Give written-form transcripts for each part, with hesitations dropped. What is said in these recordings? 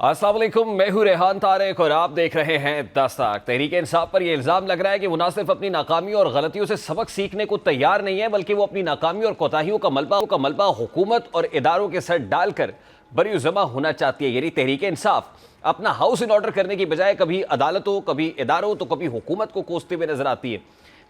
अस्सलाम वालेकुम, मैं हूं रेहान तारिक और आप देख रहे हैं दस्तक। तहरीक इंसाफ पर यह इल्ज़ाम लग रहा है कि वो न सिर्फ अपनी नाकामी और गलतियों से सबक सीखने को तैयार नहीं है, बल्कि वो अपनी नाकामी और कोताहियों का मलबा हुकूमत और इदारों के सर डालकर बरी जमा होना चाहती है। यानी तहरीक इंसाफ अपना हाउस इन ऑर्डर करने की बजाय कभी अदालतों, कभी इदारों तो कभी हुकूमत को कोसते हुए नजर आती है।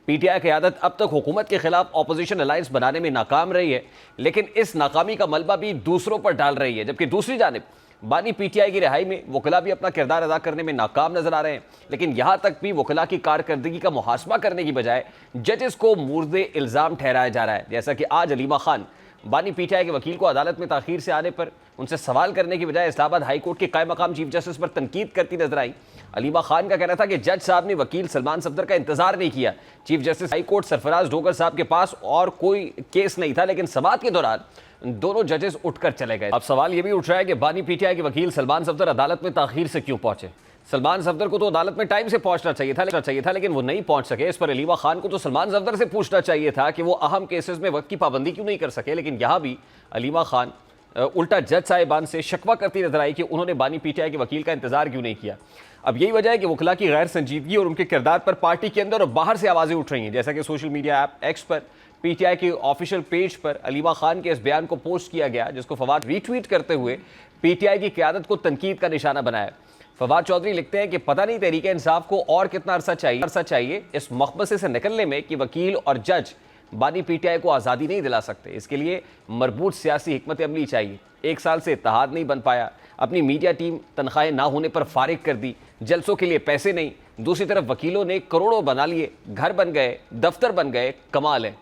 पीटीआई क़यादत अब तक हुकूमत के खिलाफ ऑपोजिशन अलायंस बनाने में नाकाम रही है, लेकिन इस नाकामी का मलबा भी दूसरों पर डाल रही है। जबकि दूसरी जानिब बानी पीटीआई की रिहाई में वकला भी अपना किरदार अदा करने में नाकाम नजर आ रहे हैं। लेकिन यहां तक भी वकला की कारकर्दगी का मुहासबा करने की बजाय जजेस को मुर्दे इल्ज़ाम ठहराया जा रहा है। जैसा कि आज अलीमा खान बानी पीटीआई के वकील को अदालत में ताखीर से आने पर उनसे सवाल करने की बजाय इस्लामाबाद हाई कोर्ट के कायम मकाम चीफ जस्टिस पर तनकीद करती नजर आई। अलीमा खान का कहना था कि जज साहब ने वकील सलमान सफदर का इंतजार नहीं किया। Chief justice high court Sarfaraz Dogar साहब के पास और कोई केस नहीं था, लेकिन समाअत के दौरान दोनों जजेस उठकर चले गए। अब सवाल यह भी उठ रहा है कि बानी पीटीआई के वकील सलमान सफदर अदालत में ताखीर से क्यों पहुंचे। सलमान सफदर को तो अदालत में टाइम से पहुंचना चाहिए था, लेकिन वो नहीं पहुंच सके। इस पर अलीमा खान को तो सलमान सफदर से पूछना चाहिए था कि वो अहम केसेस में वक्त की पाबंदी क्यों नहीं कर सके। लेकिन यहां भी अलीमा खान उल्टा जज साहिबान से शिकवा करती नजर आई कि उन्होंने बानी पीटीआई के वकील का इंतजार क्यों नहीं किया। अब यही वजह है कि वकला की गैर संजीदगी और उनके किरदार पर पार्टी के अंदर और बाहर से आवाजें उठ रही हैं। जैसा कि सोशल मीडिया ऐप एक्स पर पीटीआई के ऑफिशियल पेज पर अलीमा खान के इस बयान को पोस्ट किया गया, जिसको फवाद रीट्वीट करते हुए पीटीआई की क़यादत को तनकीद का निशाना बनाया। फवाद चौधरी लिखते हैं कि पता नहीं तहरीक इंसाफ को और कितना अरसा चाहिए इस मकबसे से निकलने में कि वकील और जज बानी पीटीआई को आज़ादी नहीं दिला सकते। इसके लिए मरबूत सियासी हिकमत अमली चाहिए। 1 साल से इत्तेहाद नहीं बन पाया, अपनी मीडिया टीम तनख्वाहें ना होने पर फारिग कर दी, जलसों के लिए पैसे नहीं। दूसरी तरफ वकीलों ने करोड़ों बना लिए, घर बन गए, दफ्तर बन गए, कमाल है।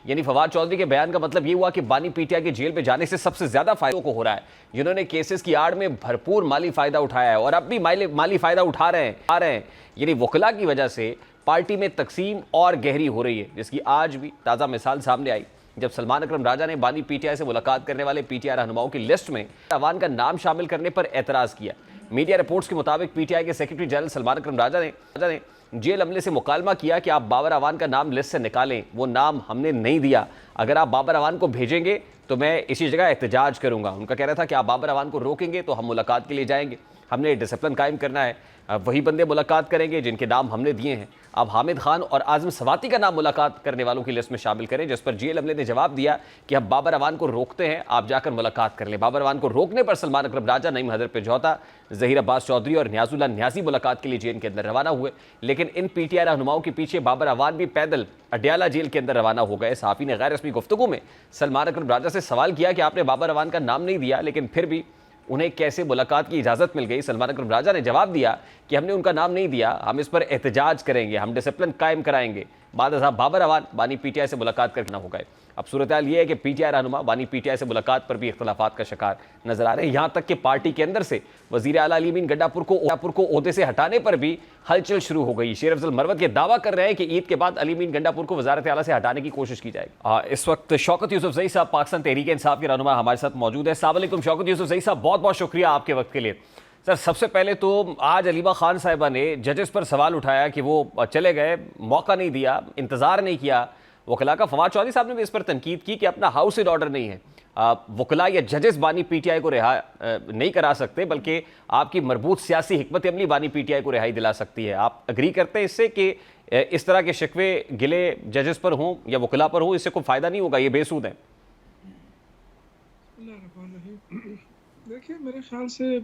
यानी फवाद चौधरी के बयान का मतलब ये हुआ कि बानी पीटीआई के जेल में जाने से सबसे ज्यादा फायदों को हो रहा है, जिन्होंने केसेस की आड़ में भरपूर माली फायदा उठाया है और अब भी माली फायदा उठा रहे हैं। यानी वकला की वजह से पार्टी में तकसीम और गहरी हो रही है, जिसकी आज भी ताज़ा मिसाल सामने आई जब सलमान अकरम राजा ने बानी पीटीआई से मुलाकात करने वाले पीटीआई रहनुमाओं की लिस्ट में अवान का नाम शामिल करने पर एतराज़ किया। मीडिया रिपोर्ट्स के मुताबिक पीटीआई के सेक्रेटरी जनरल सलमान अकरम राजा ने जेल अमले से मुकालमा किया कि आप बाबर अवान का नाम लिस्ट से निकालें, वो नाम हमने नहीं दिया। अगर आप बाबर अवान को भेजेंगे तो मैं इसी जगह एहतजाज करूंगा। उनका कहना था कि आप बाबर अवान को रोकेंगे तो हम मुलाकात के लिए जाएंगे, हमने डिसिप्लिन कायम करना है, वही बंदे मुलाकात करेंगे जिनके नाम हमने दिए हैं। अब हामिद खान और आजम सवाती का नाम मुलाकात करने वालों की लिस्ट में शामिल करें, जिस पर जेल अमले ने जवाब दिया कि हम बाबर अवान को रोकते हैं, आप जाकर मुलाकात कर लें। बाबर अवान को रोकने पर सलमान अकरम राजा, नईम हैदर पेजौता, जहीर अब्बास चौधरी और न्याजुल्लाह न्याजी मुलाकात के लिए जेल के अंदर रवाना हुए। लेकिन इन पीटीआई रहनुमाओं के पीछे बाबर अवान भी पैदल अडयाला जेल के अंदर रवाना हो गए। सहाफ़ी ने गैर रस्मी गुफ्तगू में सलमान अकरम राजा से सवाल किया कि आपने बाबर अवान का नाम नहीं दिया, लेकिन फिर भी उन्हें कैसे मुलाकात की इजाज़त मिल गई। सलमान अकरम राजा ने जवाब दिया कि हमने उनका नाम नहीं दिया, हम इस पर एहतजाज करेंगे, हम डिसिप्लिन कायम कराएंगे। बाद बाबर अवान बानी पीटीआई से मुलाकात करना हो गए। अब सूरत हाल ये है कि पीटीआई रहनुमा बानी पीटीआई से मुलाकात पर भी इख्तलाफात का शिकार नजर आ रहे हैं। यहाँ तक कि पार्टी के अंदर से वज़ीर आला अली अमीन गंडापुर को ओहदे से हटाने पर भी हलचल शुरू हो गई। शेर अफजल मरवत ये दावा कर रहे हैं कि ईद के बाद अली अमीन गंडापुर को वज़ारत आला से हटाने की कोशिश की जाएगी। इस वक्त शौकत यूसुफजई साहब पाकिस्तान तहरीक इंसाफ के रहनुमा हमारे साथ मौजूद है। अस्सलाम वालेकुम शौकत यूसुफजई साहब, बहुत बहुत शुक्रिया आपके वक्त के लिए। सर, सबसे पहले तो आज अलीमा खान साहिबा ने जजेस पर सवाल उठाया कि वो चले गए, मौका नहीं दिया, इंतज़ार नहीं किया वकला का। फवाद चौधरी साहब ने भी इस पर तनकीद की कि अपना हाउस इन ऑर्डर नहीं है, वकला या जजेस बानी पीटीआई को रिहा नहीं करा सकते, बल्कि आपकी मरबूत सियासी हिकमत अमली बानी पीटीआई को रिहाई दिला सकती है। आप अग्री करते हैं इससे कि इस तरह के शिकवे गिले जजेस पर हों या वकला पर हों, इससे कोई फ़ायदा नहीं होगा, ये बेसूद है? देखिए, मेरे ख्याल से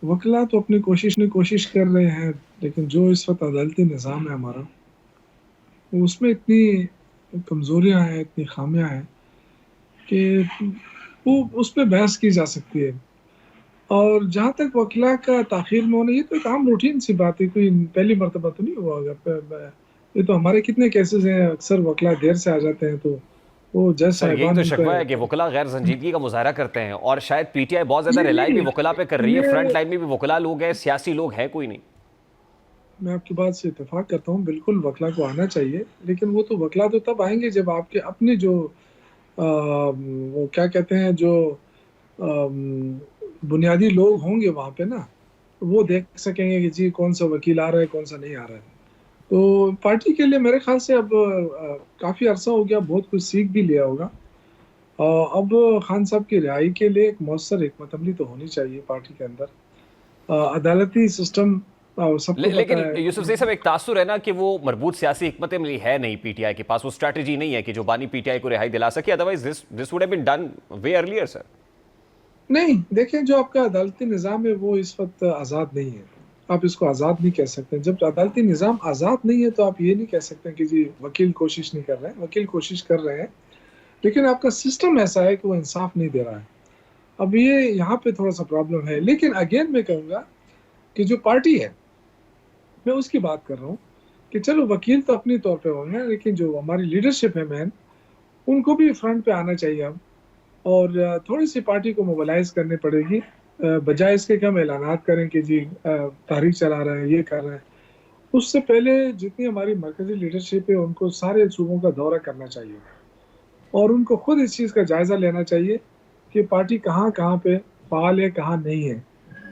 वकला तो अपनी कोशिश कर रहे हैं, लेकिन जो इस वक्त अदालती निज़ाम है हमारा, उसमें इतनी कमज़ोरियाँ हैं, इतनी खामियाँ हैं कि वो उस पर बहस की जा सकती है। और जहाँ तक वकला का ताख़ीर में होना, ये तो एक आम रूटीन सी बात है, कोई पहली मरतबा तो नहीं हुआ होगा। ये तो हमारे कितने केसेस हैं, अक्सर वकला देर से आ जाते हैं, तो वो जज साहिबान यही तो शिकवा है कि वकला गैर संजीदगी का मुजाहरा करते हैं और शायद पीटीआई बहुत ज़्यादा रिलाई भी वकला पे कर रही है। फ्रंट लाइन में भी वकला लोग हैं, सियासी लोग हैं कोई नहीं। मैं आपकी बात से इत्तेफाक करता हूँ, बिल्कुल वकला को आना चाहिए, लेकिन वो तो वकला तो तब आएंगे जब आपके अपने जो वो क्या कहते हैं, जो बुनियादी लोग होंगे वहाँ पे ना, वो देख सकेंगे कि जी कौन सा वकील आ रहा है, कौन सा नहीं आ रहा है। तो पार्टी के लिए मेरे ख्याल से अब काफ़ी अरसा हो गया, बहुत कुछ सीख भी लिया होगा। अब खान साहब की रिहाई के लिए एक मौसर हिकमत अमली तो होनी चाहिए पार्टी के अंदर। अदालती सिस्टम सबको पता लेकिन है यूसुफ सही साहब, एक तासुर है ना कि वो मजबूत सियासी हिकमत अमली है नहीं पीटीआई के पास, वो स्ट्रैटेजी नहीं है कि जो बानी पीटीआई को रिहाई दिला सके, otherwise this would have been done way earlier sir. नहीं, देखिए जो आपका अदालती निज़ाम है वो इस वक्त आज़ाद नहीं है। आप इसको आज़ाद नहीं कह सकते। जब अदालती निज़ाम आज़ाद नहीं है तो आप ये नहीं कह सकते कि जी वकील कोशिश नहीं कर रहे हैं। वकील कोशिश कर रहे हैं, लेकिन आपका सिस्टम ऐसा है कि वो इंसाफ नहीं दे रहा है। अब ये यहाँ पे थोड़ा सा प्रॉब्लम है। लेकिन अगेन मैं कहूँगा कि जो पार्टी है, मैं उसकी बात कर रहा हूँ कि चलो वकील तो अपनी तौर पे होंगे, लेकिन जो हमारी लीडरशिप है मैन, उनको भी फ्रंट पे आना चाहिए अब। और थोड़ी सी पार्टी को मोबिलाइज करनी पड़ेगी, बजाय इसके कि हम ऐलानात करें कि जी तहरीक चला रहे हैं, ये कर रहे हैं। उससे पहले जितनी हमारी मरकजी लीडरशिप है उनको सारे सूबों का दौरा करना चाहिए और उनको खुद इस चीज़ का जायज़ा लेना चाहिए कि पार्टी कहाँ कहाँ पे फाल है, कहाँ नहीं है।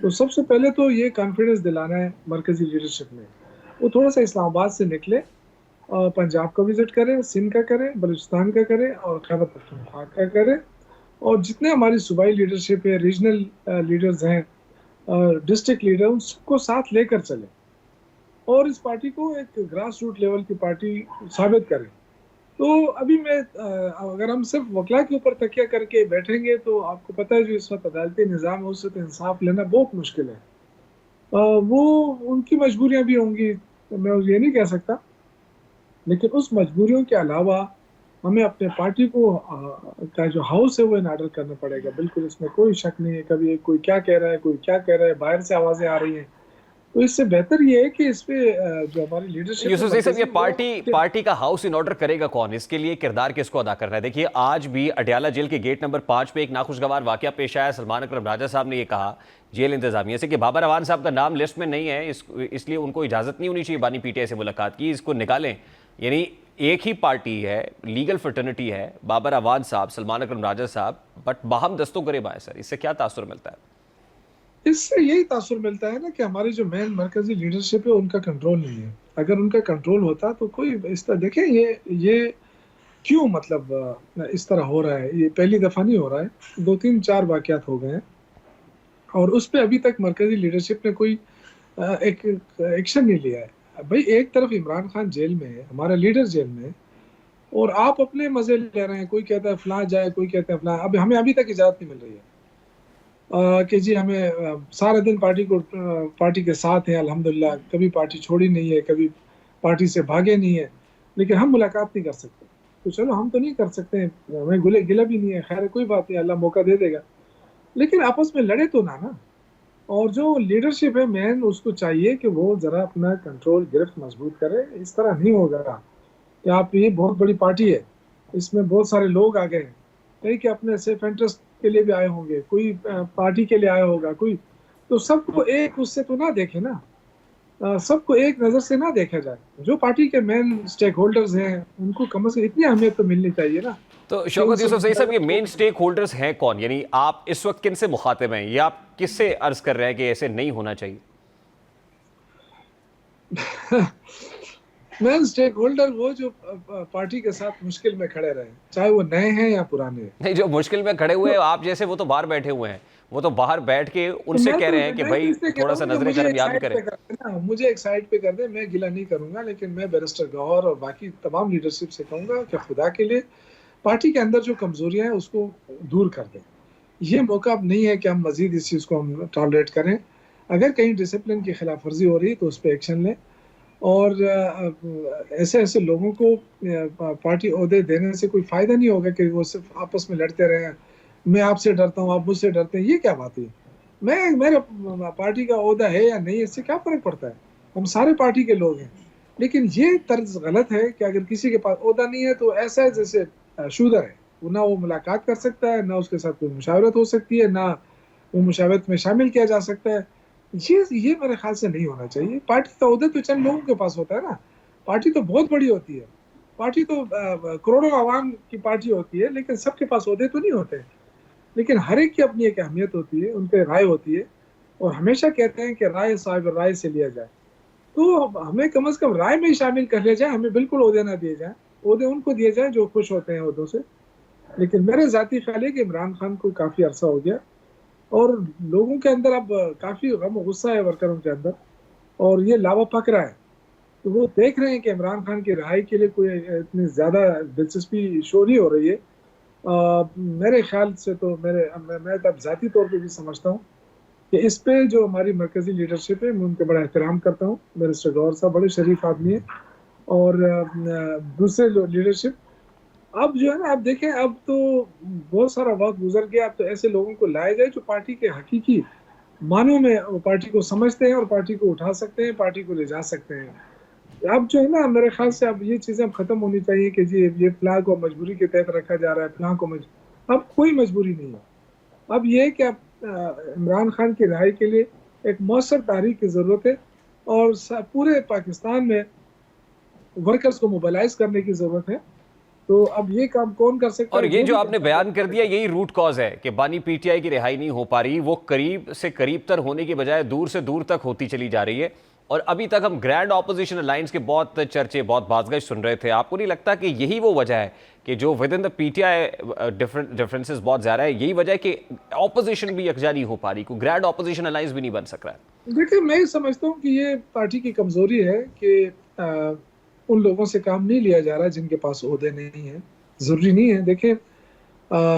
तो सबसे पहले तो ये कॉन्फिडेंस दिलाना है मरकजी लीडरशिप में, वो थोड़ा सा इस्लामाबाद से निकले और पंजाब का विजिट करें, सिंध का करें, बलूचिस्तान का करें और खैबर पख्तूनख्वा का करें। और जितने हमारी सूबाई लीडरशिप है, रीजनल लीडर्स हैं, डिस्ट्रिक्ट लीडर, उसको साथ लेकर चले और इस पार्टी को एक ग्रास रूट लेवल की पार्टी साबित करें। तो अभी मैं अगर हम सिर्फ वकला के ऊपर तकिया करके बैठेंगे तो आपको पता है जो इस वक्त अदालती निज़ाम है उससे तो इंसाफ लेना बहुत मुश्किल है। वो उनकी मजबूरियां भी होंगी, तो मैं ये नहीं कह सकता, लेकिन उस मजबूरियों के अलावा हमें अपने पार्टी को का जो हाउस है वो इन ऑर्डर करना पड़ेगा। बिल्कुल इसमें कोई शक नहीं है। कभी कोई क्या कह रहा है, कोई क्या कह रहा है, बाहर से आवाजें आ रही हैं। तो इससे बेहतर ये है कि इस पे जो हमारी लीडरशिप है यूसुफ सही साहब, ये मरकजी, वो पार्टी का हाउस इन ऑर्डर करेगा कौन? इसके लिए किरदार किसको अदा करना है? देखिए, आज भी अडयाला जेल के गेट नंबर 5 पे एक नाखुशगवार वाकया पेश आया। सलमान अकरम राजा साहब ने ये कहा जेल इंतजामिया से कि बाबर अवान साहब का नाम लिस्ट में नहीं है, इसलिए उनको इजाजत नहीं होनी चाहिए बानी पीटीआई से मुलाकात की, इसको निकालें। यानी एक ही पार्टी है, लीगल फ्रेटर्निटी है, बाबर अवान साहब, सलमान अकरम राजा साहब, बट बाहम दस्तों गरेबा है सर। इससे क्या तासुर मिलता है? इससे यही तासुर मिलता है ना कि हमारी जो मेन मरकजी लीडरशिप है उनका कंट्रोल नहीं है। अगर उनका कंट्रोल होता तो कोई इस तरह, देखिए ये क्यों मतलब इस तरह हो रहा है, ये पहली दफा नहीं हो रहा है, दो तीन चार वाकयात हो गए हैं और उस पर अभी तक मरकजी लीडरशिप ने कोई एक एक्शन नहीं लिया है। भाई एक तरफ इमरान खान जेल में है, हमारा लीडर जेल में है, और आप अपने मजे ले रहे हैं। कोई कहता है फलां जाए, कोई कहता है फलां। अब हमें अभी तक इजाजत नहीं मिल रही है कि जी हमें सारा दिन पार्टी के साथ हैं अल्हम्दुलिल्लाह, कभी पार्टी छोड़ी नहीं है, कभी पार्टी से भागे नहीं है, लेकिन हम मुलाकात नहीं कर सकते। तो चलो हम तो नहीं कर सकते, हमें गिला भी नहीं है, खैर कोई बात नहीं, अल्लाह मौका दे देगा। लेकिन आपस में लड़े तो ना। और जो लीडरशिप है मैन, उसको चाहिए कि वो जरा अपना कंट्रोल गिरफ्त मजबूत करे। इस तरह नहीं होगा कि आप, ये बहुत बड़ी पार्टी है, इसमें बहुत सारे लोग आ गए हैं, कई के अपने सेल्फ इंटरेस्ट के लिए भी आए होंगे, कोई पार्टी के लिए आया होगा, कोई तो सबको एक उससे तो ना देखे ना, सबको एक नजर से ना देखा जाए। जो पार्टी के मेन स्टेक होल्डर्स हैं उनको कम से कम इतनी अहमियत तो मिलनी चाहिए ना तो कि शौकत उनसे यूसुफ सही साहब, ये मेन मुशावरत स्टेक होल्डर्स हैं कौन? यानी आप इस वक्त किन से मुखातिब हैं? ये आप किससे अर्ज कर रहे हैं कि ऐसे नहीं होना चाहिए? हो। मेन स्टेक होल्डर वो जो पार्टी के साथ मुश्किल में खड़े रहे, चाहे वो नए हैं या पुराने हैं। नहीं, जो मुश्किल में खड़े हुए हैं तो, आप जैसे, वो तो बाहर बैठे हुए हैं, वो तो बाहर बैठ के तो उनसे कह रहे हैं कि मैं तो भाई इसलिए कह थोड़ा रहा सा हूँ कि नजर मुझे करम एक याद भी साइड करें। पे कर देना, मुझे एक साइड पे कर दे, मैं गिला नहीं करूंगा। लेकिन मैं बैरिस्टर गौहर और बाकी तमाम लीडरशिप से कहूंगा कि खुदा के लिए पार्टी के अंदर जो कमजोरियां हैं उसको दूर कर दें। ये मौका अब नहीं है कि हम मजीद इस चीज़ को हम टॉलरेट करें। अगर कहीं डिसिप्लिन की खिलाफ वर्जी हो रही है तो उस पर एक्शन लें। और ऐसे ऐसे लोगों को पार्टी ओहदे देने से कोई फायदा नहीं होगा कि वो सिर्फ आपस में लड़ते रहें। मैं आपसे डरता हूँ, आप मुझसे डरते हैं, ये क्या बात है? मैं मेरे पार्टी का ओहदा है या नहीं, इससे क्या फर्क पड़ता है? हम सारे पार्टी के लोग हैं। लेकिन ये तर्ज गलत है कि अगर किसी के पास ओहदा नहीं है तो ऐसा है जैसे शूदर है, वो ना वो मुलाकात कर सकता है, ना उसके साथ कोई मुशावरत हो सकती है, ना वो मुशावरत में शामिल किया जा सकता है। ये मेरे ख्याल से नहीं होना चाहिए। पार्टी का ओहदा तो चंद लोगों के पास होता है ना, पार्टी तो बहुत बड़ी होती है। पार्टी तो करोड़ों आवाम की पार्टी होती है, लेकिन सबके पास ओहदे तो नहीं होते। लेकिन हर एक की अपनी एक अहमियत होती है, उनके राय होती है। और हमेशा कहते हैं कि राय साहिब राय से लिया जाए, तो हमें कम से कम राय में ही शामिल कर लिया जाए। हमें बिल्कुल ओहदे ना दिए जाए, ओहदे उनको दिए जाए जो खुश होते हैं ओहदों से। लेकिन मेरे ज़ाती ख्याल है कि इमरान खान को काफ़ी अरसा हो गया और लोगों के अंदर अब काफ़ी गम और गुस्सा है वर्करों के अंदर, और ये लावा पक रहा है। तो वो देख रहे हैं कि इमरान खान की रिहाई के लिए कोई इतनी ज़्यादा दिलचस्पी शो नहीं हो रही है। मेरे ख्याल से तो मैं तब ज़ाती तौर पे भी समझता हूँ कि इस पे जो हमारी मरकज़ी लीडरशिप है, मैं उनका बड़ा एहतराम करता हूँ। बैरिस्टर गौहर साहब बड़े शरीफ आदमी हैं, और दूसरे जो लीडरशिप, अब जो है ना, अब देखें, अब तो बहुत सारा वक्त गुजर गया। अब तो ऐसे लोगों को लाया जाए जो पार्टी के हकीकी मानों में वो पार्टी को समझते हैं और पार्टी को उठा सकते हैं, पार्टी को ले जा सकते हैं। अब जो है ना, मेरे ख्याल से अब ये चीजें अब खत्म होनी चाहिए कि जी ये फलां को मजबूरी के तहत रखा जा रहा है, फलां को अब कोई मजबूरी नहीं है। अब ये है कि अब इमरान खान की रिहाई के लिए एक मौसर तारीख की जरूरत है, और पूरे पाकिस्तान में वर्कर्स को मोबिलाइज करने की जरूरत है। तो अब ये काम कौन कर सकता और है? ये जो जो भी आपने करता बयान कर है। दिया, यही रूट कॉज है कि बानी पीटीआई की रिहाई नहीं हो पा रही। वो करीब से करीब तर होने की बजाय दूर से दूर तक होती चली जा रही है। और अभी तक हम ग्रैंड ऑपोजिशन अलायंस के बहुत चर्चे, बहुत बाज़गश सुन रहे थे। आपको नहीं लगता कि यही वो वजह है कि जो with in the PTI differences बहुत ज़्यादा है, यही वजह है कि ऑपोजिशन भी यकजा नहीं हो पा रही, कोई ग्रैंड ऑपोजिशन अलायंस भी नहीं बन सक रहा है? देखिए, मैं ये समझता हूँ कि ये पार्टी की कमजोरी है कि उन लोगों से काम नहीं लिया जा रहा जिनके पास ओहदे नहीं है। जरूरी नहीं है। देखिए,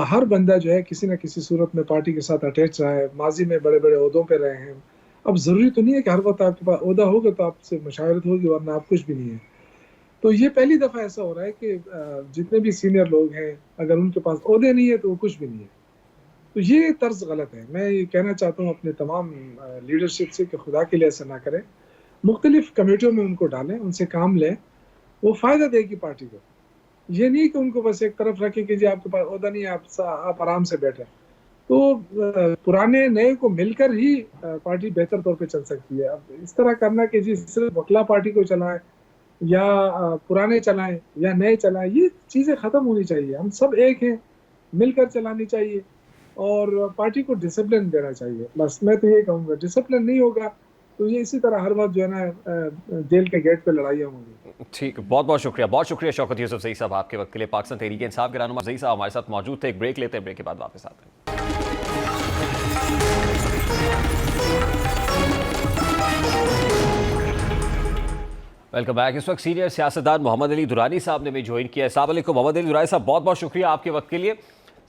हर बंदा जो है किसी न किसी सूरत में पार्टी के साथ अटैच रहा है, माजी में बड़े बड़े ओहदों पे रहे हैं। अब जरूरी तो नहीं है कि हर वक्त आपके पास ओहदा होगा तो आपसे मुशावरत होगी, वरना आप कुछ भी नहीं है। तो ये पहली दफा ऐसा हो रहा है कि जितने भी सीनियर लोग हैं, अगर उनके पास ओहदे नहीं है तो वो कुछ भी नहीं है। तो ये तर्ज गलत है। मैं ये कहना चाहता हूँ अपने तमाम लीडरशिप से कि खुदा के लिए ऐसा ना करें। मुख्तलिफ कमेटियों में उनको डालें, उनसे काम लें, वो फायदा देगी पार्टी को। ये नहीं कि उनको बस एक तरफ रखें कि जी आपके पास ओहदा नहीं है, आप आराम से बैठे। तो पुराने नए को मिलकर ही पार्टी बेहतर तौर पे चल सकती है। अब इस तरह करना कि जी सिर्फ वकला पार्टी को चलाएं, या पुराने चलाएं या नए चलाएं, ये चीजें खत्म होनी चाहिए। हम सब एक हैं, मिलकर चलानी चाहिए, और पार्टी को डिसिप्लिन देना चाहिए। बस मैं तो ये कहूंगा, डिसिप्लिन नहीं होगा तो ये इसी तरह हर वक्त जो है ना जेल के गेट पे लड़ाइयाँ होंगी। ठीक, बहुत शुक्रिया शौकत यूसुफ ज़ई साहब आपके वक्त के लिए। पाकिस्तान तहरीक इंसाफ के रहनुमा ज़ई साहब हमारे साथ मौजूद थे। एक ब्रेक लेते हैं, ब्रेक के बाद वापस आते हैं। Welcome back. इस वक्त सीनियर सियासतदान मोहम्मद अली दुरानी साहब ने भी ज्वाइन किया है। अस्सलाम वालेकुम मोहम्मद अली दुरानी साहब, बहुत बहुत शुक्रिया आपके वक्त के लिए।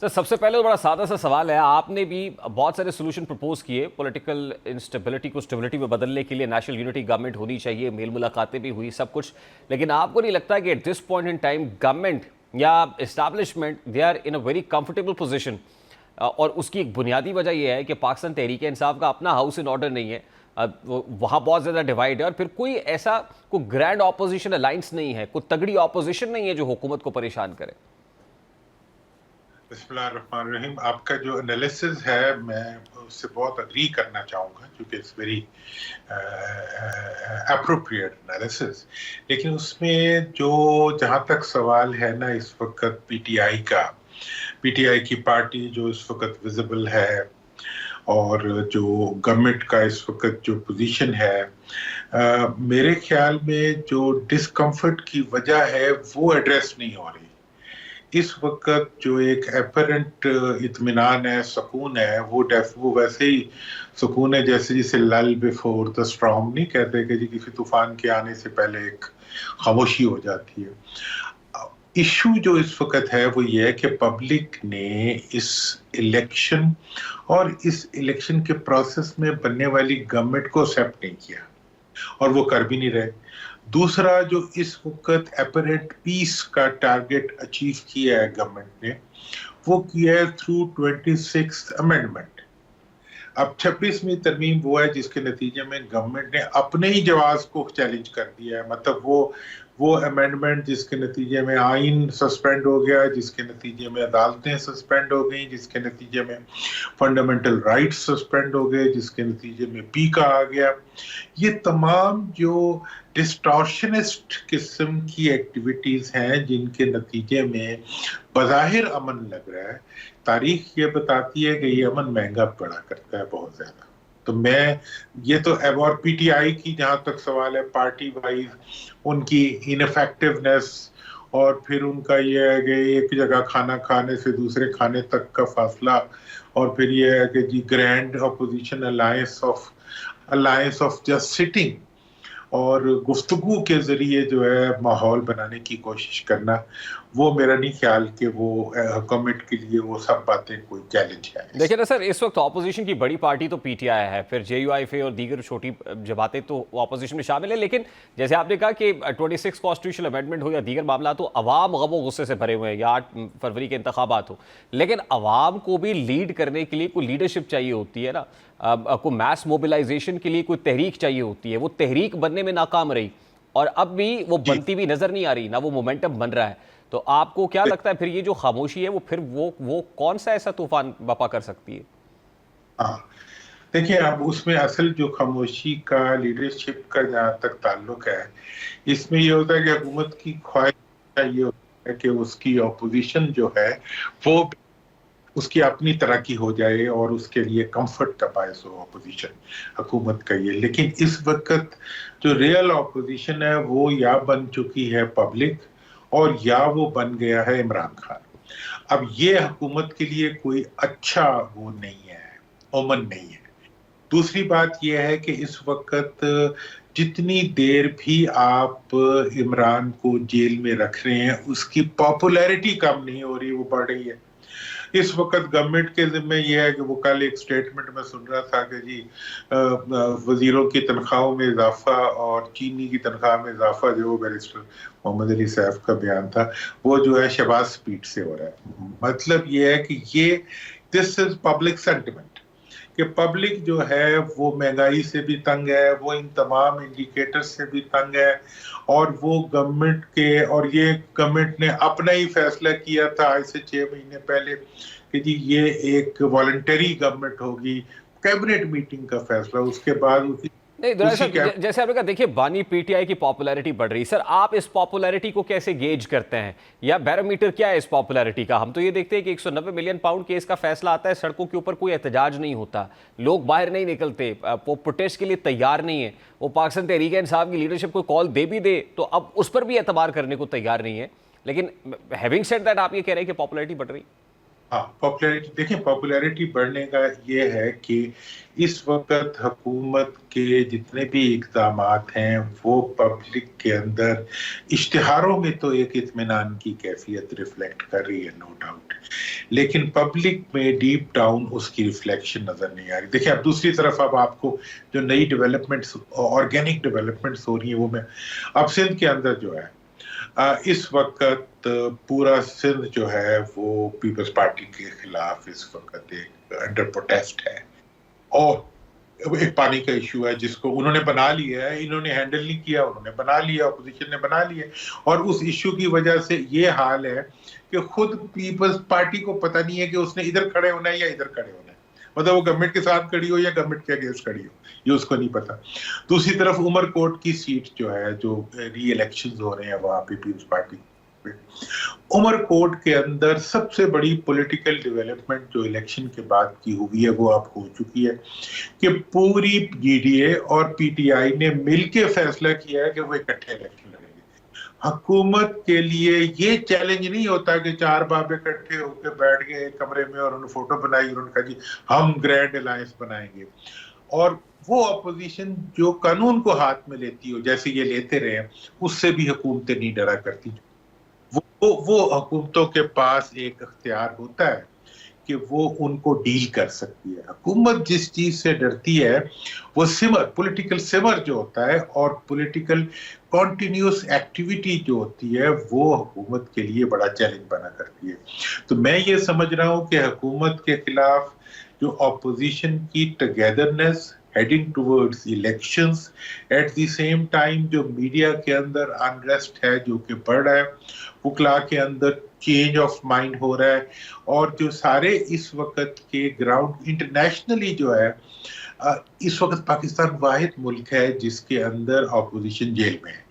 सर, सबसे पहले तो बड़ा सादा सा सवाल है, आपने भी बहुत सारे सोल्यूशन प्रपोज किए पॉलिटिकल इंस्टेबिलिटी को स्टेबिलिटी में बदलने के लिए। नेशनल यूनिटी गवर्नमेंट होनी चाहिए, मेल मुलाकातें भी हुई, सब कुछ। लेकिन आपको नहीं लगता कि at this point in time government या establishment they are in a very comfortable position? और उसकी एक बुनियादी वजह यह है कि पाकिस्तान तहरीक इंसाफ का अपना हाउस इन ऑर्डर नहीं है, वहाँ बहुत ज़्यादा डिवाइड है, और फिर कोई ऐसा कोई ग्रैंड ऑपोजिशन अलायंस नहीं है, कोई तगड़ी ऑपोजिशन नहीं है जो हुकूमत को परेशान करे। बिस्मिल्लाहिर्रहमानिर्रहीम। आपका जो एनालिसिस है मैं उससे बहुत अग्री करना चाहूँगा, क्योंकि इट्स वेरी अप्रोप्रिएट एनालिसिस। लेकिन उसमें जो जहाँ तक सवाल है ना इस वक्त पीटीआई का, पीटीआई की पार्टी जो इस वक्त विजिबल है और जो गवर्नमेंट का इस वक्त जो पोजीशन है, मेरे ख्याल में जो डिस्कम्फर्ट की वजह है वो एड्रेस नहीं हो रही। इस वक्त जो एक एपरेंट इत्मीनान है, सुकून है, वो वैसे ही सुकून है जैसे जिसे लल बिफोर द स्टॉर्म नहीं कहते कि जी किसी तूफान के आने से पहले एक खामोशी हो जाती है। इशू जो इस वक्त है वो ये है कि पब्लिक ने इस इलेक्शन और इस इलेक्शन के प्रोसेस में बनने वाली गवर्नमेंट को एक्सेप्ट नहीं किया, और वो कर भी नहीं रहे। दूसरा, जो इस वक्त एपरेंट पीस का टारगेट अचीव किया है गवर्नमेंट ने, वो किया है थ्रू 26th अमेंडमेंट। अब 26वीं तरमीम वो है जिसके नतीजे में गवर्नमेंट ने अपने ही जवाब को चैलेंज कर दिया है। मतलब वो अमेंडमेंट जिसके नतीजे में आइन सस्पेंड हो गया, जिसके नतीजे में अदालतें सस्पेंड हो गई, जिसके नतीजे में फंडामेंटल राइट्स सस्पेंड हो गए, जिसके नतीजे में पीका आ गया। ये तमाम जो डिस्टॉर्शनिस्ट किस्म की एक्टिविटीज हैं जिनके नतीजे में बज़ाहिर अमन लग रहा है, तारीख ये बताती है कि ये अमन महंगा पड़ा करता है बहुत ज्यादा। तो मैं ये तो और पीटीआई की जहां तक सवाल है, पार्टी वाइज उनकी इनफेक्टिवनेस और फिर उनका ये है कि एक जगह खाना खाने से दूसरे खाने तक का फासला, और फिर ये है कि जी grand opposition alliance of just sitting और गुफ्तगू के जरिए जो है माहौल बनाने की कोशिश करना, वो मेरा नहीं ख्याल कि वो हुकूमत के लिए वो सब बातें कोई चैलेंज है। देखिए ना सर, इस वक्त ऑपोजिशन की बड़ी पार्टी तो पीटीआई है, फिर जेयूआईफे और दीगर छोटी जमातें तो ऑपोजिशन में शामिल है, लेकिन जैसे आपने कहा कि 26 कॉन्स्टिट्यूशनल अमेंडमेंट हो या दीगर मामला, तो अवाम गम गुस्से से भरे हुए हैं, या 8 फरवरी के इंतखाबात हो, लेकिन अवाम को भी लीड करने के लिए कोई लीडरशिप चाहिए होती है ना, कोई मैस मोबिलाइजेशन के लिए कोई तहरीक चाहिए होती है। वो तहरीक बनने में नाकाम रही और अब भी वो बनती भी नजर नहीं आ रही, ना वो मोमेंटम बन रहा है। तो आपको क्या लगता है फिर ये जो खामोशी है वो फिर वो कौन सा ऐसा तूफान बपा कर सकती है? हाँ, देखिए अब उसमें असल जो खामोशी का लीडरशिप का जहाँ तक ताल्लुक है, इसमें ये होता है कि हुकूमत की ख्वाहिश ये होता है कि उसकी अपोजिशन जो है वो उसकी अपनी तरह की हो जाए और उसके लिए कंफर्ट का बायस हो अपोजिशन हुकूमत का ये। लेकिन इस वक्त जो रियल अपोजिशन है वो या बन चुकी है पब्लिक और या वो बन गया है इमरान खान। अब ये हुकूमत के लिए कोई अच्छा वो नहीं है, ओमन नहीं है। दूसरी बात यह है कि इस वक्त जितनी देर भी आप इमरान को जेल में रख रहे हैं उसकी पॉपुलैरिटी कम नहीं हो रही, वो बढ़ रही है। इस वक्त गवर्नमेंट के जिम्मे यह है कि वो कल एक स्टेटमेंट में सुन रहा था कि जी वजीरों की तनख्वाहों में इजाफा और चीनी की तनख्वाह में इजाफा, जो वो बैरिस्टर मोहम्मद अली सैफ का बयान था, वो जो है शहबाज स्पीड से हो रहा है। मतलब ये है कि ये दिस इज पब्लिक सेंटिमेंट कि पब्लिक जो है वो महंगाई से भी तंग है, वो इन तमाम इंडिकेटर से भी तंग है, और वो गवर्नमेंट के, और ये गवर्नमेंट ने अपना ही फैसला किया था आज से 6 महीने पहले कि जी ये एक वॉलंटरी गवर्नमेंट होगी, कैबिनेट मीटिंग का फैसला। उसके बाद उसी नहीं दरअसल जैसे आपने कहा, देखिए बानी पीटीआई की पॉपुलैरिटी बढ़ रही, सर आप इस पॉपुलैरिटी को कैसे गेज करते हैं, या बैरोमीटर क्या है इस पॉपुलैरिटी का? हम तो ये देखते हैं कि 190 मिलियन पाउंड केस का फैसला आता है, सड़कों के ऊपर कोई एहतजाज नहीं होता, लोग बाहर नहीं निकलते, वो प्रोटेस्ट के लिए तैयार नहीं है, वो पाकिस्तान तहरीक इंसाफ की लीडरशिप को कॉल दे भी दे तो अब उस पर भी एतबार करने को तैयार नहीं है। लेकिन हैविंग सेड दैट, आप ये कह रहे हैं कि पॉपुलैरिटी बढ़ रही? हाँ, पॉपुलैरिटी देखिए, पॉपुलैरिटी बढ़ने का ये है कि इस वक्त हुकूमत के जितने भी इक़दाम हैं वो पब्लिक के अंदर इश्तिहारों में तो एक इत्मीनान की कैफियत रिफ्लेक्ट कर रही है, नो डाउट, लेकिन पब्लिक में डीप डाउन उसकी रिफ्लेक्शन नजर नहीं आ रही। देखिए अब दूसरी तरफ अब आपको जो नई डेवलपमेंट्स, ऑर्गेनिक डेवलपमेंट्स हो रही है वो मैं अब सिंध के अंदर जो है इस वक्त पूरा सिंध जो है वो पीपल्स पार्टी के खिलाफ इस वक्त एक अंडर प्रोटेस्ट है, और एक पानी का इशू है जिसको उन्होंने बना लिया है, इन्होंने हैंडल नहीं किया, उन्होंने बना लिया, अपोजिशन ने बना लिया, और उस इशू की वजह से ये हाल है कि खुद पीपल्स पार्टी को पता नहीं है कि उसने इधर खड़े होना है या इधर खड़े होना है, मतलब वो गवर्नमेंट के साथ खड़ी हो या गवर्नमेंट के अगेंस्ट खड़ी हो, ये उसको नहीं पता। दूसरी तरफ उमरकोट की सीट जो है, जो री इलेक्शन हो रहे हैं वहां पे पीपल्स पार्टी, उमरकोट के अंदर सबसे बड़ी पॉलिटिकल डेवलपमेंट जो इलेक्शन के बाद की हुई है वो अब हो चुकी है कि पूरी जीडीए और पीटीआई ने मिलकर फैसला किया है कि वो इकट्ठे इलेक्शन लड़ेंगे। हुकूमत के लिए ये चैलेंज नहीं होता कि 4 बाब इकट्ठे होकर बैठ गए एक कमरे में और उन्होंने फोटो बनाई, उन्होंने कहा जी हम ग्रैंड अलायंस बनाएंगे, और वो अपोजिशन जो कानून को हाथ में लेती हो जैसे ये लेते रहे, उससे भी हुकूमतें नहीं डरा करती। वो हुकूमतों के पास एक अख्तियार होता है कि वो उनको डील कर सकती है। हुकूमत जिस चीज से डरती है वो सिमर, पॉलिटिकल सिमर जो होता है, और पॉलिटिकल कॉन्टिन्यूस एक्टिविटी जो होती है वो हुकूमत के लिए बड़ा चैलेंज बना करती है। तो मैं ये समझ रहा हूँ कि हुकूमत के खिलाफ जो अपोजिशन की togetherness heading towards elections, at the same time जो मीडिया के अंदर अनरेस्ट है जो कि बढ़ रहा है, वकला के अंदर चेंज ऑफ माइंड हो रहा है, और जो सारे इस वक्त के ग्राउंड इंटरनेशनली जो है, इस वक्त पाकिस्तान वाहिद मुल्क है जिसके अंदर अपोजिशन जेल में है।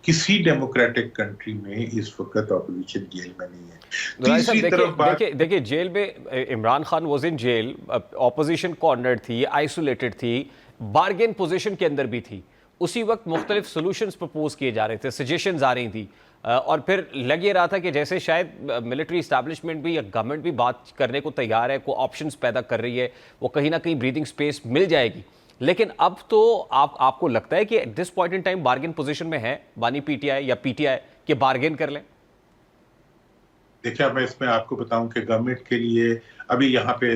किसी डेमोक्रेटिक कंट्री में इस वक्त अपोजिशन जेल में नहीं है। तीसरी तरफ देखिए जेल में Imran Khan was in jail, opposition corner थी, आइसोलेटेड थी, बार्गेन पोजीशन के अंदर भी थी, उसी वक्त मुख्तलिफ सोल्यूशंस प्रपोज किए जा रहे थे, सजेशंस आ रही थी, और फिर लग ये रहा था कि जैसे शायद मिलिट्री इस्टेब्लिशमेंट भी या गवर्नमेंट भी बात करने को तैयार है, को ऑप्शंस पैदा कर रही है, वो कहीं ना कहीं ब्रीदिंग स्पेस मिल जाएगी। लेकिन अब तो आपको लगता है कि at this point in time bargain position में है बानी पीटीआई या पीटीआई कि बार्गेन कर लें? देखिए, मैं इसमें आपको बताऊं कि गवर्नमेंट के लिए अभी यहाँ पे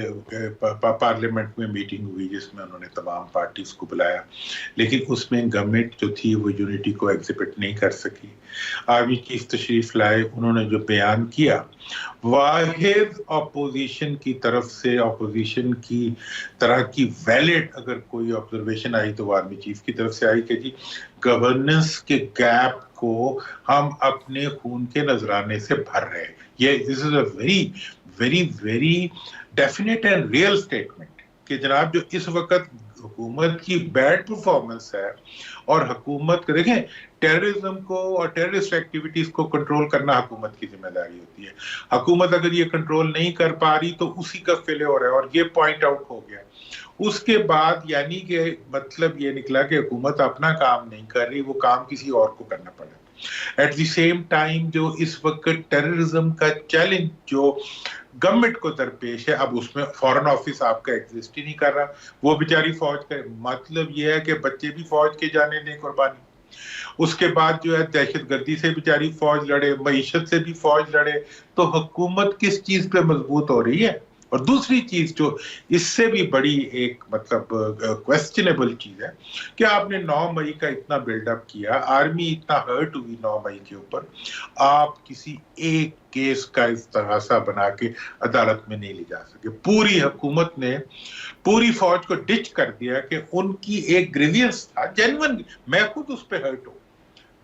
पार्लियामेंट में मीटिंग हुई जिसमें उन्होंने तमाम पार्टीज को बुलाया, लेकिन उसमें गवर्नमेंट जो थी वो यूनिटी को एग्जिबिट नहीं कर सकी। आर्मी चीफ तशरीफ लाए, उन्होंने जो बयान किया, वाहिद अपोजिशन की तरफ से अपोजिशन की तरह की वैलिड अगर कोई ऑब्जर्वेशन आई तो वो आर्मी चीफ की तरफ से आई कि जी गवर्नेंस के गैप को हम अपने खून के नजराने से भर रहे हैं। ये this is a very very very definite and real statement कि जनाब जो इस वक्त हुकूमत की बैड परफॉर्मेंस है, और हुकूमत को देखें, टेररिज्म को और टेररिस्ट एक्टिविटीज को कंट्रोल करना हुकूमत की जिम्मेदारी होती है। हुकूमत अगर ये कंट्रोल नहीं कर पा रही तो उसी का फेलियर है, और ये पॉइंट आउट हो गया। उसके बाद यानी कि मतलब ये निकला कि हुकूमत अपना काम नहीं कर रही, वो काम किसी और को करना पड़ा। एट द सेम टाइम जो इस वक्त टेररिज्म का चैलेंज जो गवर्नमेंट को दरपेश है, अब उसमें फॉरेन ऑफिस आपका एग्जिस्ट ही नहीं कर रहा, वो बेचारी फौज का मतलब ये है कि बच्चे भी फौज के जाने दें कुर्बानी। उसके बाद जो है दहशतगर्दी से बेचारी फौज लड़े, मईशत से भी फौज लड़े, तो हुकूमत किस चीज पे मजबूत हो रही है? और दूसरी चीज जो इससे भी बड़ी एक मतलब क्वेश्चनेबल चीज है कि आपने 9 मई का इतना बिल्डअप किया, आर्मी इतना हर्ट हुई 9 मई के ऊपर, आप किसी एक केस का इस्तेगासा बना के अदालत में नहीं ले जा सके। पूरी हुकूमत ने पूरी फौज को डिच कर दिया कि उनकी एक ग्रीवियंस था जेन्युइन, मैं खुद उस पर हर्ट हूं,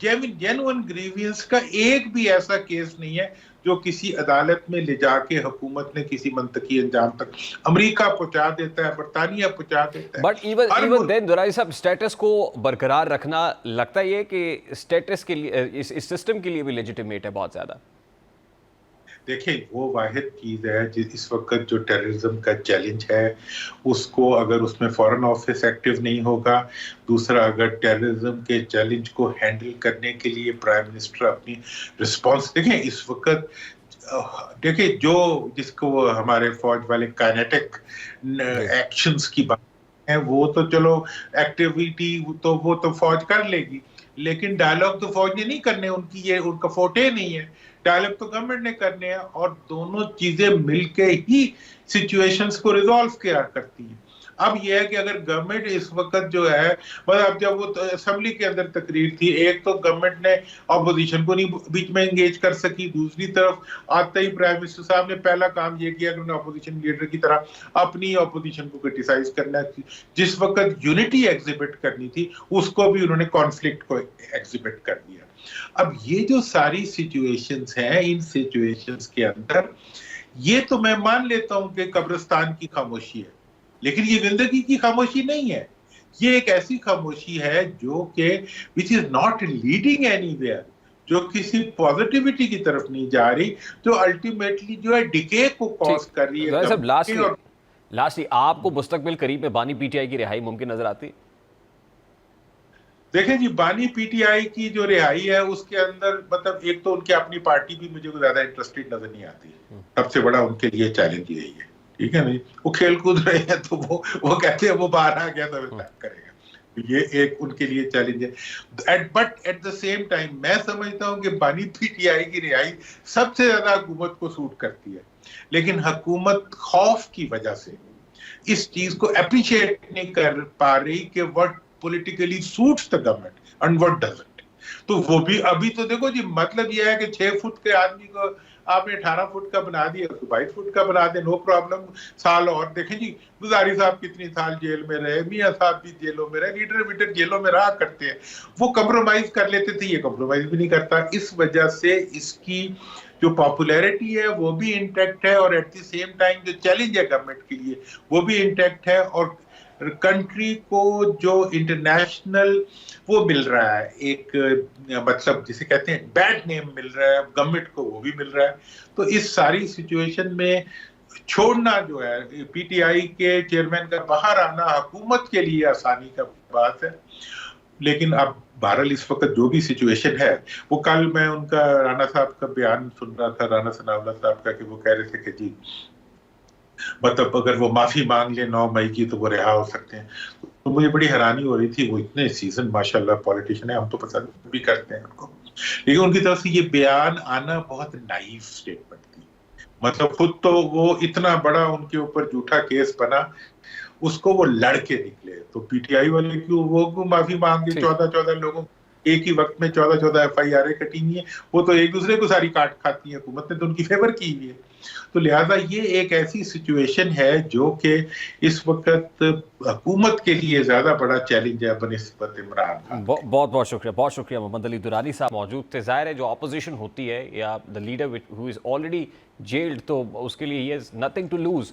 जेन्युइन ग्रीवियंस का एक भी ऐसा केस नहीं है जो किसी अदालत में ले जाके हुकूमत ने किसी मंतकी अंजाम तक, अमेरिका पहुंचा देता है, बरतानिया पहुंचा देता है। बट इवन देन दुराई साहब, स्टेटस को बरकरार रखना लगता है कि स्टेटस के लिए इस सिस्टम के लिए भी लेजिटिमेट है बहुत ज्यादा। देखिए, वो वाहिद चीज है जिस इस वक्त जो टेररिज्म का चैलेंज है उसको, अगर उसमें फॉरेन ऑफिस एक्टिव नहीं होगा, दूसरा अगर टेररिज्म के चैलेंज को हैंडल करने के लिए प्राइम मिनिस्टर अपनी रिस्पॉन्स, देखें इस वक्त देखिए जो जिसको हमारे फौज वाले काइनेटिक एक्शंस की बात है, वो तो चलो एक्टिविटी तो वो तो फौज कर लेगी, लेकिन डायलॉग तो फौज ने नहीं करने, उनकी ये उनका फोटे नहीं है, डायलॉग तो गवर्नमेंट ने करने हैं, और दोनों चीजें मिलके ही सिचुएशंस को रिजॉल्व किया करती हैं। अब यह है कि अगर गवर्नमेंट इस वक्त जो है, मतलब जब वो असेंबली के अंदर तकरीर थी, एक तो गवर्नमेंट ने अपोजिशन को नहीं बीच में एंगेज कर सकी, दूसरी तरफ आते ही प्राइम मिनिस्टर साहब ने पहला काम ये किया कि उन्होंने अपोजिशन लीडर की तरह अपनी अपोजिशन को क्रिटिसाइज करना, जिस वक्त यूनिटी एग्जिबिट करनी थी उसको भी उन्होंने कॉन्फ्लिक्ट को एग्जिबिट कर दिया। अब ये जो सारी सिचुएशंस हैं, इन सिचुएशंस के अंदर ये तो मैं मान लेता हूं कि कब्रिस्तान की खामोशी है, लेकिन ये जिंदगी की खामोशी नहीं है। ये एक ऐसी खामोशी है जो कि which is not leading anywhere, जो किसी पॉजिटिविटी की तरफ नहीं जा रही, जो अल्टीमेटली जो है डिके को कॉज कर रही है। सब लास्टली आपको मुस्तकबिल करीब में बानी पीटीआई की रिहाई मुमकिन नजर आती? देखें जी, बानी पीटीआई की जो रिहाई है उसके अंदर मतलब एक तो उनकी अपनी पार्टी भी मुझे ज्यादा इंटरेस्टेड नजर नहीं आती, सबसे बड़ा उनके लिए चैलेंज यही है, ठीक है नहीं, वो खेल कूद रहे हैं तो वो कहते हैं वो बाहर आ गया तो अटैक करेगा, ये एक उनके लिए चैलेंज है। But at the same time मैं समझता हूं कि बानी पीटीआई की रिहाई सबसे ज्यादा हुकूमत को सूट करती है, लेकिन हुकूमत खौफ की वजह से इस चीज को अप्रिशिएट नहीं कर पा रही कि what politically suits the government and what doesn't। तो वो भी अभी तो देखो जी, मतलब ये है कि 6 फुट के आदमी को आपने 18 फुट का बना दिया, तो 22 फुट का बना दे, नो प्रॉब्लम, साल और देखें जी, गुजारी साहब कितनी साल जेल में रहे, मियां साहब भी जेलों में रहे, लीडर वीडर जेलों में रहा करते हैं, वो कंप्रोमाइज कर लेते थे, ये कंप्रोमाइज भी नहीं करता। इस वजह से इसकी जो पॉपुलैरिटी है वो भी इंटैक्ट है, और एट द सेम टाइम जो चैलेंज है गवर्नमेंट के लिए वो भी इंटैक्ट है, और कंट्री को जो इंटरनेशनल वो मिल रहा है, एक मतलब जिसे कहते हैं बैड नेम मिल रहा है गवर्नमेंट को, वो भी मिल रहा है। तो इस सारी सिचुएशन में छोड़ना जो है पीटीआई के चेयरमैन का बाहर आना हुकूमत के लिए आसानी का बात है, लेकिन अब बहरहाल इस वक्त जो भी सिचुएशन है, वो कल मैं उनका राणा साहब का बयान सुन रहा था, राणा सनाउल्लाह साहब का, कि वो कह रहे थे कि जी मतलब अगर वो माफी मांग ले 9 मई की तो वो रिहा हो सकते हैं। तो मुझे बड़ी हैरानी हो रही थी, वो इतने सीजन माशाल्लाह पॉलिटिशियन है, हम तो पसंद भी करते हैं उनको, लेकिन उनकी तरफ से ये बयान आना बहुत नाइफ स्टेटमेंट थी। मतलब खुद तो वो इतना बड़ा उनके ऊपर झूठा केस बना, उसको वो लड़के निकले, तो पीटीआई वाले क्यों वो माफी मांगे? 14 लोगों एक ही वक्त में 14 FIR कटी हुई है, वो तो एक दूसरे को सारी काट खाती है, हुकूमत ने तो उनकी फेवर की हुई है। तो लिहाजा ये एक ऐसी सिचुएशन है जो कि इस वक्त हुकूमत के लिए ज्यादा बड़ा चैलेंज है बनिस्बत इमरान खान। बहुत बहुत शुक्रिया मोहम्मद अली दुरानी साहब मौजूद थे। जाहिर है जो ऑपोजिशन होती है या the leader who is already jailed, तो उसके लिए he has nothing to lose.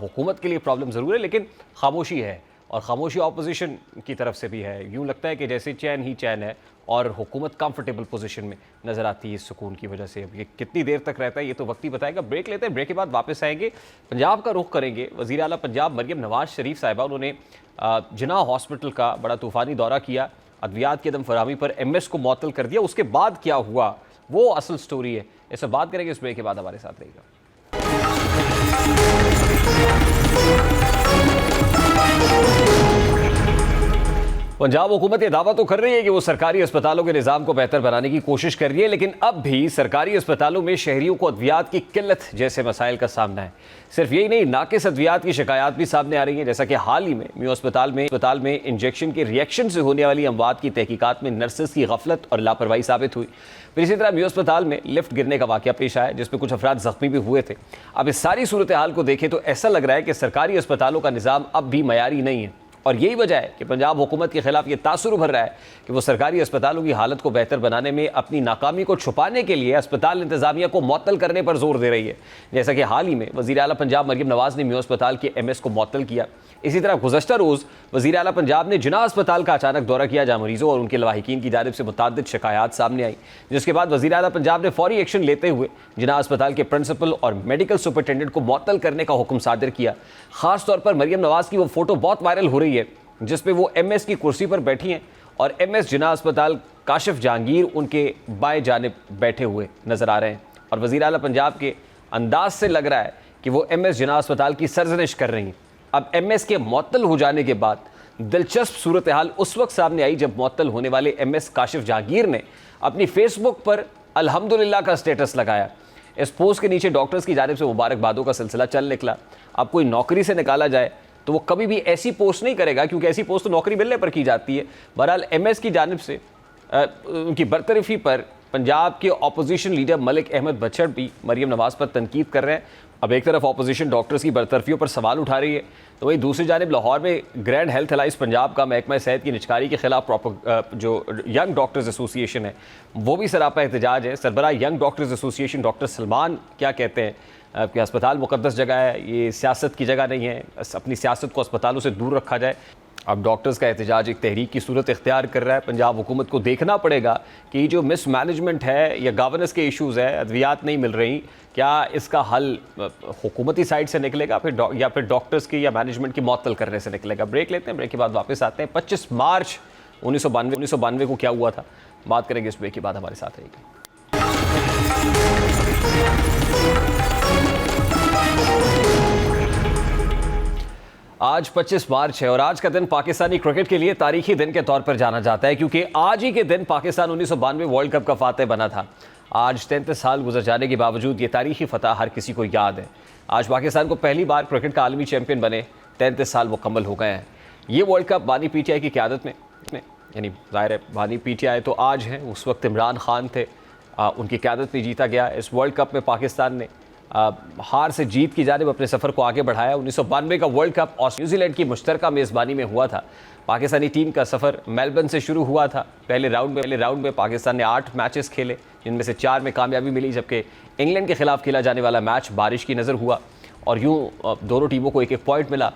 हुकूमत के लिए प्रॉब्लम ज़रूर है, लेकिन खामोशी है, और खामोशी ऑपोजिशन की तरफ से भी है। यूँ लगता है कि जैसे चैन ही चैन है और हुकूमत कंफर्टेबल पोजीशन में नज़र आती है इस सुकून की वजह से। अब ये कितनी देर तक रहता है ये तो वक्त ही बताएगा। ब्रेक लेते हैं, ब्रेक के बाद वापस आएंगे, पंजाब का रुख करेंगे। वज़ीर आला पंजाब मरियम नवाज शरीफ साहिबा, उन्होंने जिन्ना हॉस्पिटल का बड़ा तूफ़ानी दौरा किया, अद्वियात की अदम फराहमी पर MS को मुअत्तल कर दिया। उसके बाद क्या हुआ वो असल स्टोरी है, इस पर बात करेंगे। इस ब्रेक के बाद हमारे साथ रहेगा। पंजाब हुकूमत ये दावा तो कर रही है कि वो सरकारी अस्पतालों के निज़ाम को बेहतर बनाने की कोशिश कर रही है, लेकिन अब भी सरकारी अस्पतालों में शहरियों को अद्वियात की किल्लत जैसे मसाइल का सामना है। सिर्फ यही नहीं, नाकिस अद्वियात की शिकायत भी सामने आ रही है, जैसा कि हाल ही में म्यू अस्पताल में इंजेक्शन के रिएक्शन से होने वाली अमवात की तहकीकात में नर्सेस की गफलत और लापरवाही साबित हुई। फिर इसी तरह म्यू अस्पताल में लिफ्ट गिरने का वाक़या पेश आया, जिसमें कुछ अफराद जख्मी भी हुए थे। अब इस सारी सूरत हाल को देखें तो ऐसा लग रहा है कि सरकारी अस्पतालों का निज़ाम अब भी मयारी नहीं है, और यही वजह है कि पंजाब हुकूमत के खिलाफ ये तासुर उभर रहा है कि वो सरकारी अस्पतालों की हालत को बेहतर बनाने में अपनी नाकामी को छुपाने के लिए अस्पताल इंतजामिया को मुअत्तल करने पर जोर दे रही है। जैसा कि हाल ही में वज़ीर आला पंजाब मरियम नवाज ने म्यू अस्पताल के MS को मुअत्तल किया। इसी तरह गुज़श्ता रोज़ वज़ीर आला पंजाब ने जिन्ना अस्पताल का अचानक दौरा किया, जहाँ मरीजों और उनके लवाहिकीन की जानिब से मुतअद्दिद शिकायत सामने आई, जिसके बाद वज़ीर आला पंजाब ने फौरी एक्शन लेते हुए जिन्ना अस्पताल के प्रिंसिपल और मेडिकल सुपरिटेंडेंट को मुअत्तल करने का हुक्म सादिर किया। ख़ास तौर पर मरियम नवाज की वो फ़ोटो बहुत वायरल हो रही है जिसपे वो MS की कुर्सी पर बैठी हैं और MS जिन्ना अस्पताल काशिफ जहांगीर उनके बाएं जानिब बैठे हुए नज़र आ रहे हैं, और वज़ीर आला पंजाब के अंदाज से लग रहा है कि वो MS जिन्ना अस्पताल की सरजनिश कर रही हैं। अब MS के मुअत्तल हो जाने के बाद दिलचस्प सूरत हाल उस वक्त सामने आई जब मुअत्तल होने वाले MS काशिफ जहांगीर ने अपनी फेसबुक पर अल्हम्दुलिल्लाह का स्टेटस लगाया। इस पोस्ट के नीचे डॉक्टर्स की जानिब से मुबारकबादों का सिलसिला चल निकला। अब कोई नौकरी से निकाला जाए तो वो कभी भी ऐसी पोस्ट नहीं करेगा, क्योंकि ऐसी पोस्ट तो नौकरी मिलने पर की जाती है। बहरहाल MS की जानिब से उनकी बरतरफी पर पंजाब के अपोजिशन लीडर मलिक अहमद बछड़ भी मरियम नवाज पर तनकीद कर रहे हैं। अब एक तरफ अपोजिशन डॉक्टर्स की बरतरफियों पर सवाल उठा रही है, तो वहीं दूसरी जानिब लाहौर में ग्रैंड हेल्थ अलाइंस पंजाब का महकमा सेहत की निचकारी के खिलाफ जो यंग डॉक्टर्स एसोसिएशन है वो भी सरापा एहतजाज है। सरबराह young doctors association doctor Salman क्या कहते हैं कि अस्पताल मुकद्दस जगह है, ये सियासत की जगह नहीं है, अपनी सियासत को अस्पतालों से दूर रखा जाए। अब डॉक्टर्स का एहतजाज एक तहरीक की सूरत इख्तियार कर रहा है। पंजाब हुकूमत को देखना पड़ेगा कि जो मिसमैनेजमेंट है या गवर्नेंस के इश्यूज़ है, अद्वियात नहीं मिल रही, क्या इसका हल हुकूमती साइड से निकलेगा या फिर डॉक्टर्स की या मैनेजमेंट की मुअत्तल करने से निकलेगा। ब्रेक लेते हैं, ब्रेक के बाद वापस आते हैं। 25 मार्च 1992 को क्या हुआ था, बात करेंगे इस ब्रेक के बाद। हमारे साथ रहेगी। आज 25 मार्च है और आज का दिन पाकिस्तानी क्रिकेट के लिए तारीखी दिन के तौर पर जाना जाता है, क्योंकि आज ही के दिन पाकिस्तान 1992 वर्ल्ड कप का फातेह बना था। आज 33 साल गुजर जाने के बावजूद ये तारीखी फतह हर किसी को याद है। आज पाकिस्तान को पहली बार क्रिकेट का आलमी चैंपियन बने 33 साल मुकम्मल हो गए हैं। ये वर्ल्ड कप बानी PTI की क़यादत में, यानी ज़ाहिर है बानी PTI तो आज हैं, उस वक्त इमरान खान थे, उनकी क़यादत में जीता गया। इस वर्ल्ड कप में पाकिस्तान ने हार से जीत की जानिब अपने सफ़र को आगे बढ़ाया। 1992 का वर्ल्ड कप न्यूजीलैंड की मुश्तरका मेज़बानी में हुआ था। पाकिस्तानी टीम का सफ़र मेलबर्न से शुरू हुआ था। पहले राउंड में पाकिस्तान ने 8 मैचेस खेले, जिनमें से 4 में कामयाबी मिली, जबकि इंग्लैंड के खिलाफ खेला जाने वाला मैच बारिश की नज़र हुआ और यूँ दोनों टीमों को 1-1 पॉइंट मिला।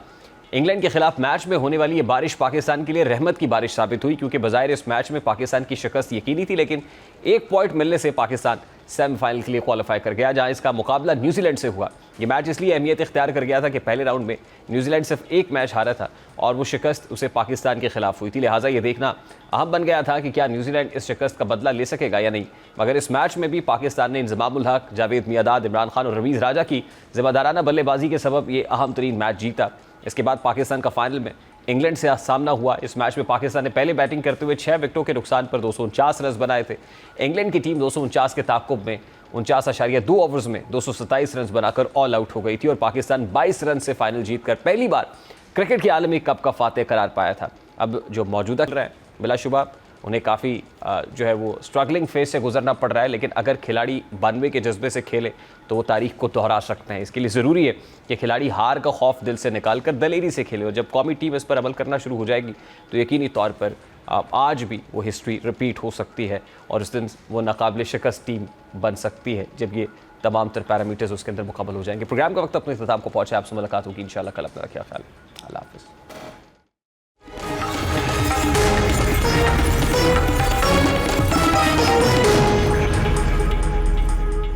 इंग्लैंड के खिलाफ मैच में होने वाली ये बारिश पाकिस्तान के लिए रहमत की बारिश साबित हुई, क्योंकि बजाय इस मैच में पाकिस्तान की शिकस्त यकीनी थी, लेकिन एक पॉइंट मिलने से पाकिस्तान सेमीफाइनल के लिए क्वालिफाई कर गया, जहां इसका मुकाबला न्यूजीलैंड से हुआ। ये मैच इसलिए अहमियत इख्तियार कर गया था कि पहले राउंड में न्यूजीलैंड सिर्फ एक मैच हारा था और वो शिकस्त उसे पाकिस्तान के खिलाफ हुई थी। लिहाजा ये देखना अहम बन गया था कि क्या न्यूजीलैंड इस शिकस्त का बदला ले सकेगा या नहीं। मगर इस मैच में भी पाकिस्तान ने इंजमामुल हक, जावेद मियादाद, इमरान खान और रमीज़ राजा की जिम्मेदाराना बल्लेबाजी के सबब ये अहम तरीन मैच जीता। इसके बाद पाकिस्तान का फाइनल में इंग्लैंड से सामना हुआ। इस मैच में पाकिस्तान ने पहले बैटिंग करते हुए 6 विकेटों के नुकसान पर 249 रन बनाए थे। इंग्लैंड की टीम 249 के ताक़ुब में 49.2 ओवर्स में 227 रन बनाकर ऑल आउट हो गई थी और पाकिस्तान 22 रन से फाइनल जीतकर पहली बार क्रिकेट के आलमी कप का फातेह करार पाया था। अब जो मौजूदा कर रहा है, बिलाशुबा उन्हें काफ़ी जो है वो स्ट्रगलिंग फेज से गुजरना पड़ रहा है, लेकिन अगर खिलाड़ी बानवे के जज्बे से खेले तो वो तारीख को दोहरा सकते हैं। इसके लिए ज़रूरी है कि खिलाड़ी हार का खौफ दिल से निकाल कर दलेरी से खेले, और जब कौमी टीम इस पर अमल करना शुरू हो जाएगी तो यकीनी तौर पर आज भी वो हिस्ट्री रिपीट हो सकती है और उस दिन वो नाकाबिल शिकस्त टीम बन सकती है जब ये तमाम तर पैरामीटर्स उसके अंदर मुकम्मल हो जाएंगे। प्रोग्राम का वक्त अपने इख्तिताम को पहुँचा, आपसे मुलाकात होगी इंशाल्लाह कल। अपना रखिए ख्याल। अल्लाह हाफ़िज़।